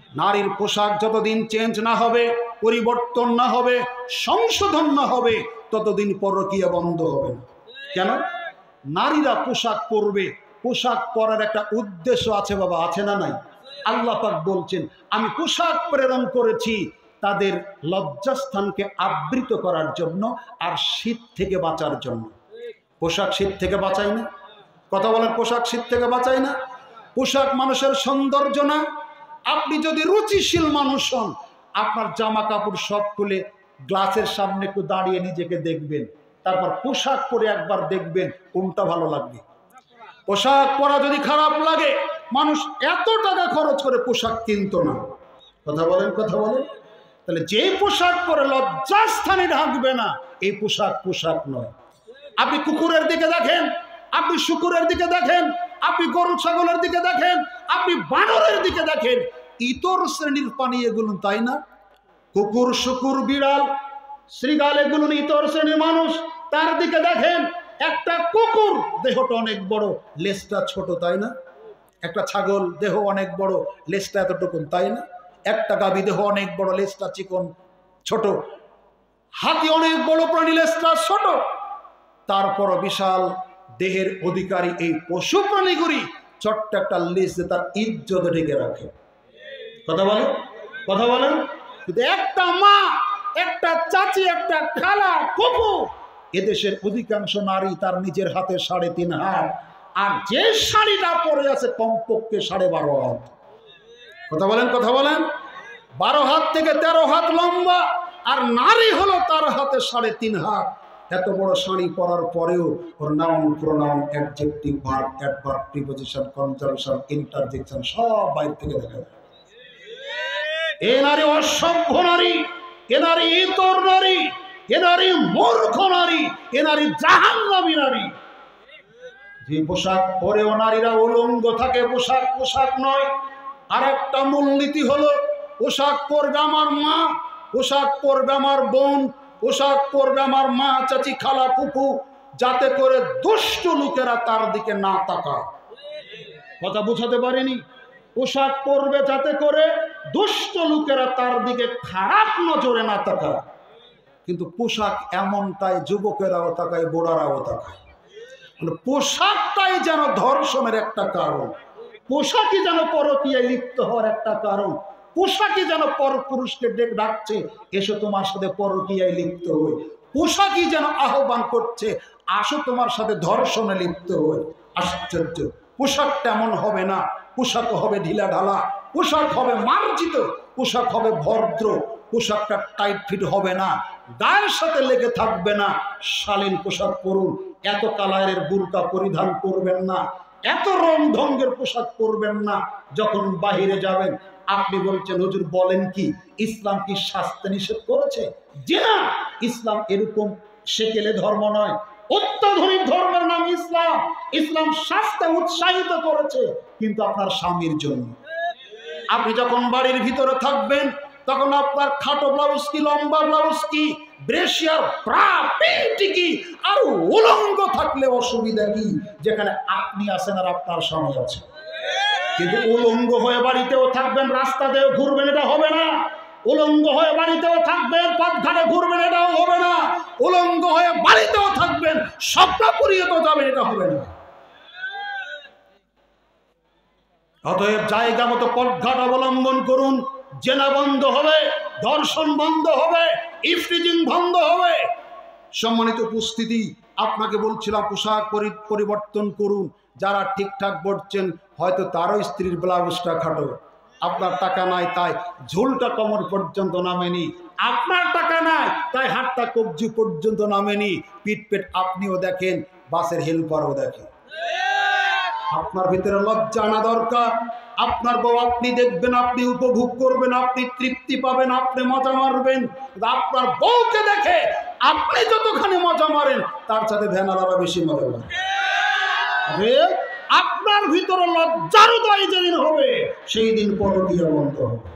নারীর পোশাক যতদিন চেঞ্জ না হবে, পরিবর্তন না হবে, সংশোধন না হবে, ততদিন পরকীয়া বন্ধ হবে না। কেন? নারীরা পোশাক পরবে, পোশাক পরার একটা উদ্দেশ্য আছে বাবা, আছে না নাই? আল্লাহ পাক বলছেন আমি পোশাক প্রেরণ করেছি তাদের লজ্জাস্থানকে আবৃত করার জন্য আর শীত থেকে বাঁচার জন্য। পোশাক শীত থেকে বাঁচায় না? কথা বলেন, পোশাক শীত থেকে বাঁচায় না? পোশাক মানুষের সৌন্দর্য না? আপনি যদি রুচিশীল মানুষ হন, আপনার জামা কাপড় সব খুলে গ্লাসের সামনে একটু দাঁড়িয়ে নিজেকে দেখবেন, তারপর পোশাক পরে একবার দেখবেন কোনটা ভালো লাগবে। পোশাক পরা যদি খারাপ লাগে, মানুষ এত টাকা খরচ করে পোশাক কিনতো না। কথা বলেন, কথা বলেন। তাহলে যে পোশাক পরে লজ্জাস্থানে ঢাকবে না, এই পোশাক পোশাক নয়। আপনি কুকুরের দিকে দেখেন, আপনি শুকুরের দিকে দেখেন, আপনি গরু ছাগলের দিকে দেখেন, আপনি বানরের দিকে দেখেন, ইতর শ্রেণীর প্রাণী এগুলো, তাই না? কুকুর, শুকুর, বিড়াল, শ্রীগাল এগুলো ইতর শ্রেণীর মানুষ। তার দিকে দেখেন, একটা কুকুর দেহটা অনেক বড়, লেজটা ছোট, তাই না? একটা ছাগল দেহ অনেক বড়, লেজটা এতটুকুন, তাই না? একটা গাভী দেহ অনেক বড়, লেজটা চিকন ছোট। হাতি অনেক বড় প্রাণী, লেজটা ছোট। তারপর বিশাল দেহের অধিকারী এই পশু প্রাণীগুলি ছোট্ট একটা লেজ তার ইজ্জত ঢেকে রাখে। কথা বলেন, কথা বলেন। কিন্তু একটা মা, একটা চাচি, একটা খালা, ফুফু, এদেশের অধিকাংশ নারী তার নিজের হাতে 3.5 হাত, আর যে শাড়িটা পরে আছে কমপক্ষে 12.5 হাত। কথা বলেন, কথা বলেন। 12 হাত থেকে 13 হাত লম্বা, আর নারী হলো তার হাতে 3.5 হাত। এত বড় শাড়ি পরার পরেও ওর noun, pronoun, adjective, verb, adverb, preposition, conjunction, interjection সব বাইরে থেকে দেখা যায়। এ নারী অসভ্য নারী, এ নারী ইতর নারী, এ নারী মূর্খ নারী, এ নারী জাহান্নামী নারী। যে পোশাক পরেও নারীরা উলঙ্গ থাকে, পোশাক পোশাক নয়। আর একটা মূলনীতি হলো পোশাক পরবে আমার মা, পোশাক পরবে আমার বোন, পোশাক পরবে আমার মা, চাচি, খালা, ফুফু, যাতে করে দুষ্ট লোকেরা তার দিকে না তাকায়। কথা বুঝাতে পারেনি? পোশাক পরবে যাতে করে দুষ্ট লোকেরা তার দিকে খারাপ নজরে না তাকায়। কিন্তু পোশাক এমনটাই যুবকেরাও তাকায়, বুড়ারাও তাকায়। পোশাকটাই যেন ধর্ষণের একটা কারণ, পোশাকই যেন পরকীয়ায় লিপ্ত হওয়ার একটা কারণ, পোশাকই যেন পরপুরুষকে ডাকছে এসো তোমার সাথে পরকীয়ায় লিপ্ত হই, পোশাকই যেন আহ্বান করছে আসো তোমার সাথে ধর্ষণে লিপ্ত হই। আশ্চর্য! পোশাক তেমন হবে না, পোশাক হবে ঢিলা ঢালা, পোশাক হবে মার্জিত, পোশাক হবে ভদ্র, পোশাকটা টাইট ফিট হবে না, গায়ের সাথে লেগে থাকবে না। শালীন পোশাক পরুন, এত কালারের বুরকা পরিধান করবেন না, এত রং ঢঙ্গের পোশাক পরবেন না। যখন বাহিরে যাবেন আপনি বলছেন হুজুর বলেন কি, ইসলাম কি শাস্তি নিষেধ করেছে? জি না, ইসলাম এরকম সেকেলে ধর্ম নয়, অত্যাধুনিক ধর্মের নাম ইসলাম। ইসলাম শাস্তি উৎসাহিত করেছে, কিন্তু আপনার স্বামীর জন্য। আপনি যখন বাড়ির ভিতরে থাকবেন তখন আপনার খাটো ব্লাউজ কি, লম্বা ব্লাউজ কি, ব্রেশিয়ার, ব্রা, পেন্টি কি, আর উলঙ্গ থাকলে অসুবিধা কি, যেখানে আপনি আছেন আর আপনার স্বামী আছে। কিন্তু উলঙ্গ হয়ে বাড়িতেও থাকবেন, রাস্তাতেও ঘুরবেন, এটা হবে না। উলঙ্গ হয়ে বাড়িতেও থাকবেন, পথঘাটে ঘুরবেন, এটাও হবে না। উলঙ্গ হয়ে বাড়িতেও থাকবেন, স্বপ্ন পুরিয়ে তো যাবেন, এটা হবে না। অতএব জায়গা মতো পথঘাট অবলম্বন করুন, জেনা বন্ধ হবে, ধর্ষণ বন্ধ হবে, ইফটিজিং বন্ধ হবে। সম্মানিত উপস্থিতি, আপনাকে বলছিলাম পোশাক পরিবর্তন করুন। যারা ঠিকঠাক পড়ছেন হয়তো তারও স্ত্রীর ব্লাউজটা খাটো, আপনার টাকা নাই তাই ঝুলটা কোমর পর্যন্ত নামেনি, আপনার টাকা নাই তাই হাতটা কবজি পর্যন্ত নামেনি, পিঠ পেট আপনিও দেখেন, বাসের হেল্পারও দেখেন। আপনার ভিতরে লজ্জা আনা দরকার। আপনার বউ আপনি দেখবেন, আপনি উপভোগ করবেন, আপনি তৃপ্তি পাবেন, আপনি মজা মারবেন। আপনার বউকে দেখে আপনি যতখানি মজা মারেন তার সাথে ভ্যানালারা বেশি মজা মারেন। আপনার ভিতরে লজ্জার উদয় যেদিন হবে সেই দিন পরকীয়া বন্ধ হবে।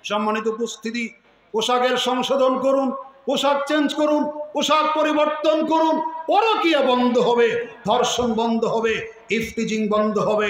সম্মানিত উপস্থিতি, পোশাকের সংশোধন করুন, পোশাক চেঞ্জ করুন, পোশাক পরিবর্তন করুন, পরকীয়া বন্ধ হবে, ধর্ষণ বন্ধ হবে, ইফটিজিং বন্ধ হবে।